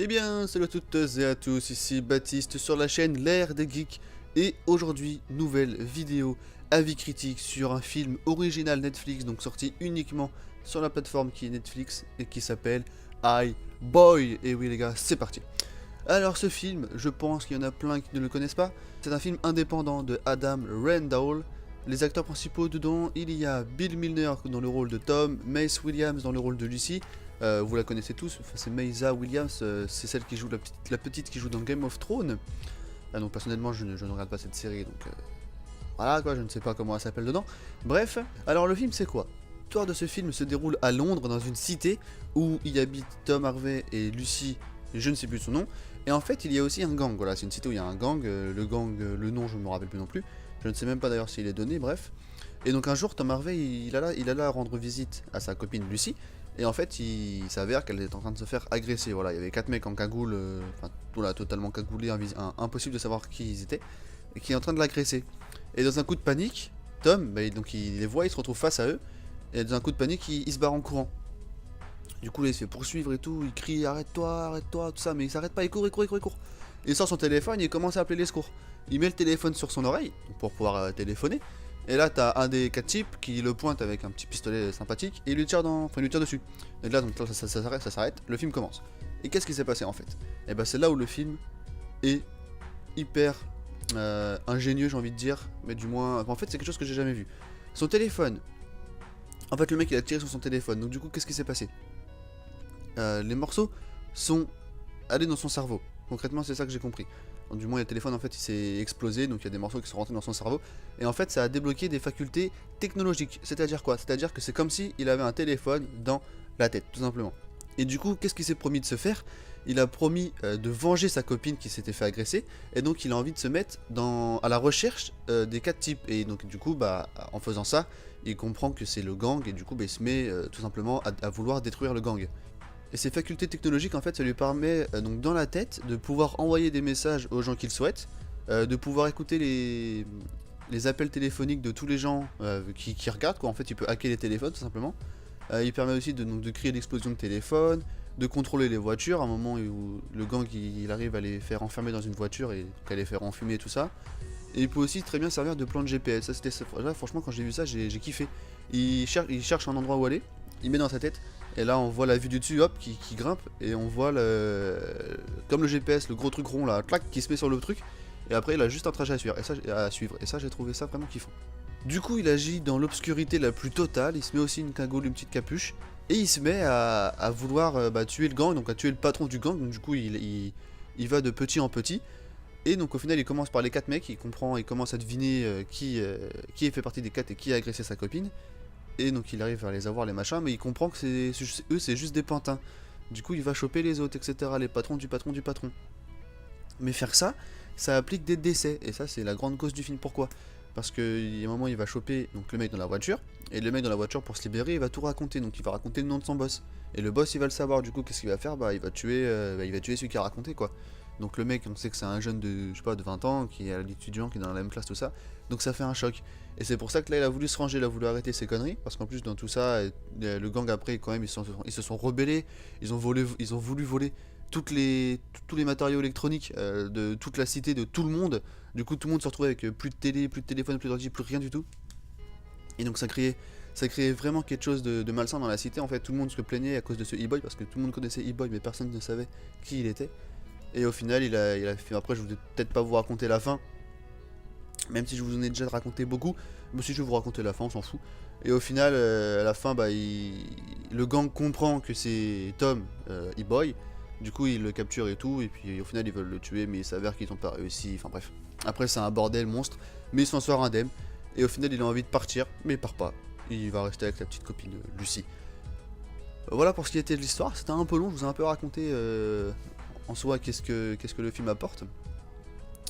Eh bien, salut à toutes et à tous, ici Baptiste sur la chaîne L'Ère des Geeks. Et aujourd'hui, nouvelle vidéo, avis critique sur un film original Netflix, donc sorti uniquement sur la plateforme qui est Netflix et qui s'appelle I, Boy. Et oui les gars, c'est parti. Alors ce film, je pense qu'il y en a plein qui ne le connaissent pas. C'est un film indépendant de Adam Randall. Les acteurs principaux dedans, il y a Bill Milner dans le rôle de Tom, Mace Williams dans le rôle de Lucy. Vous la connaissez tous, enfin, c'est Maiza Williams, c'est celle qui joue la petite qui joue dans Game of Thrones. Ah, donc personnellement je ne regarde pas cette série, donc voilà quoi, je ne sais pas comment elle s'appelle dedans. Bref, alors le film c'est quoi? L'histoire de ce film se déroule à Londres, dans une cité où y habitent Tom Harvey et Lucy, je ne sais plus son nom. Et en fait il y a aussi un gang, voilà, c'est une cité où il y a un gang, le gang, le nom je ne me rappelle plus non plus. Je ne sais même pas d'ailleurs s'il est donné, bref. Et donc un jour Tom Harvey il alla rendre visite à sa copine Lucy. Et en fait, il s'avère qu'elle est en train de se faire agresser. Voilà, il y avait 4 mecs en cagoule, enfin, voilà, totalement cagoulés, impossible de savoir qui ils étaient, et qui est en train de l'agresser. Et dans un coup de panique, Tom, bah, donc il les voit, il se retrouve face à eux, et dans un coup de panique, il se barre en courant. Du coup, là, il se fait poursuivre et tout, il crie arrête-toi, tout ça, mais il s'arrête pas, il court, il court, il court, il court. Il sort son téléphone et il commence à appeler les secours. Il met le téléphone sur son oreille pour pouvoir téléphoner. Et là, t'as un des 4 types qui le pointe avec un petit pistolet sympathique et il lui tire, il lui tire dessus. Et là, donc, ça s'arrête, le film commence. Et qu'est-ce qui s'est passé en fait? Et ben, c'est là où le film est hyper ingénieux, j'ai envie de dire. Mais du moins, en fait, c'est quelque chose que j'ai jamais vu. Son téléphone. En fait, le mec il a tiré sur son téléphone. Donc, du coup, qu'est-ce qui s'est passé? Les morceaux sont allés dans son cerveau. Concrètement, c'est ça que j'ai compris. Du moins, le téléphone en fait il s'est explosé, donc il y a des morceaux qui sont rentrés dans son cerveau. Et en fait, ça a débloqué des facultés technologiques. C'est-à-dire quoi? C'est-à-dire que c'est comme si il avait un téléphone dans la tête, tout simplement. Et du coup, qu'est-ce qu'il s'est promis de se faire? Il a promis de venger sa copine qui s'était fait agresser. Et donc, il a envie de se mettre à la recherche des 4 types. Et donc, du coup, bah, en faisant ça, il comprend que c'est le gang. Et du coup, bah, il se met tout simplement à vouloir détruire le gang. Et ces facultés technologiques, en fait, ça lui permet donc dans la tête de pouvoir envoyer des messages aux gens qu'il souhaite, de pouvoir écouter les appels téléphoniques de tous les gens qui regardent, quoi. En fait, il peut hacker les téléphones, tout simplement. Il permet aussi de créer l'explosion de téléphone, de contrôler les voitures, à un moment où le gang il arrive à les faire enfermer dans une voiture et à les faire enfumer et tout ça. Et il peut aussi très bien servir de plan de GPS. Ça, là, franchement, quand j'ai vu ça, j'ai kiffé. Il cherche un endroit où aller, il met dans sa tête. Et là on voit la vue du dessus, hop, qui grimpe, et on voit comme le GPS, le gros truc rond là, clac, qui se met sur le truc, et après il a juste un trajet à suivre, et ça j'ai trouvé ça vraiment kiffant. Du coup il agit dans l'obscurité la plus totale, il se met aussi une cagoule, une petite capuche, et il se met à vouloir tuer le gang, donc à tuer le patron du gang, donc du coup il va de petit en petit, et donc au final il commence par les 4 mecs, il commence à deviner qui fait partie des 4 et qui a agressé sa copine. Et donc il arrive à les avoir les machins, mais il comprend que eux c'est juste des pantins. Du coup il va choper les autres, etc. Les patrons du patron du patron. Mais faire ça, ça implique des décès. Et ça c'est la grande cause du film. Pourquoi? Parce qu'il y a un moment il va choper donc, le mec dans la voiture. Et le mec dans la voiture pour se libérer il va tout raconter. Donc il va raconter le nom de son boss. Et le boss il va le savoir. Du coup qu'est-ce qu'il va faire? Bah il va tuer celui qui a raconté quoi. Donc le mec on sait que c'est un jeune de, je sais pas, de 20 ans, qui est l'étudiant, qui est dans la même classe, tout ça. Donc ça fait un choc. Et c'est pour ça que là il a voulu se ranger, il a voulu arrêter ses conneries. Parce qu'en plus dans tout ça, le gang après quand même ils se sont rebellés. Ils ont voulu voler tous les matériaux électroniques de toute la cité, de tout le monde. Du coup tout le monde se retrouvait avec plus de télé, plus de téléphone, plus d'ordi, plus rien du tout. Et donc ça créait vraiment quelque chose de malsain dans la cité. En fait tout le monde se plaignait à cause de ce e-boy. Parce que tout le monde connaissait e-boy mais personne ne savait qui il était. Et au final, il a fait. Après, je vais peut-être pas vous raconter la fin, même si je vous en ai déjà raconté beaucoup. Mais si je vais vous raconter la fin, on s'en fout. Et au final, à la fin, bah, le gang comprend que c'est Tom, E-Boy. Du coup, il le capture et tout. Et puis au final, ils veulent le tuer, mais il s'avère qu'ils n'ont pas réussi. Enfin bref. Après, c'est un bordel monstre. Mais il s'en sort indemne. Et au final, il a envie de partir, mais il part pas. Il va rester avec sa petite copine Lucie. Voilà pour ce qui était de l'histoire. C'était un peu long, je vous ai un peu raconté en soi qu'est-ce que le film apporte.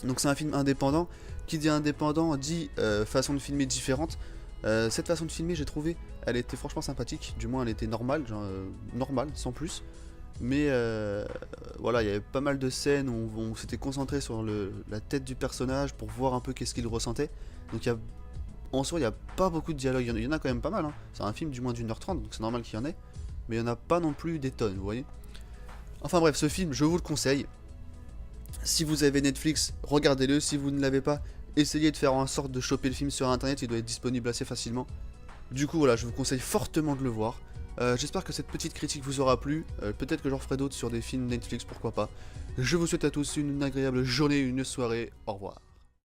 Donc c'est un film indépendant. Qui dit indépendant dit façon de filmer différente. Cette façon de filmer, j'ai trouvé, elle était franchement sympathique. Du moins, elle était normale, genre, normale, sans plus. Mais voilà, il y avait pas mal de scènes où on s'était concentré sur la tête du personnage pour voir un peu qu'est-ce qu'il ressentait. Donc en soi, il n'y a pas beaucoup de dialogue. Il y en a quand même pas mal. Hein. C'est un film du moins d'1h30, donc c'est normal qu'il y en ait. Mais il n'y en a pas non plus des tonnes, vous voyez. Enfin bref, ce film, je vous le conseille. Si vous avez Netflix, regardez-le. Si vous ne l'avez pas, essayez de faire en sorte de choper le film sur internet, il doit être disponible assez facilement. Du coup voilà, je vous conseille fortement de le voir. J'espère que cette petite critique vous aura plu. Peut-être que j'en ferai d'autres sur des films Netflix, pourquoi pas. Je vous souhaite à tous une agréable journée, une soirée. Au revoir.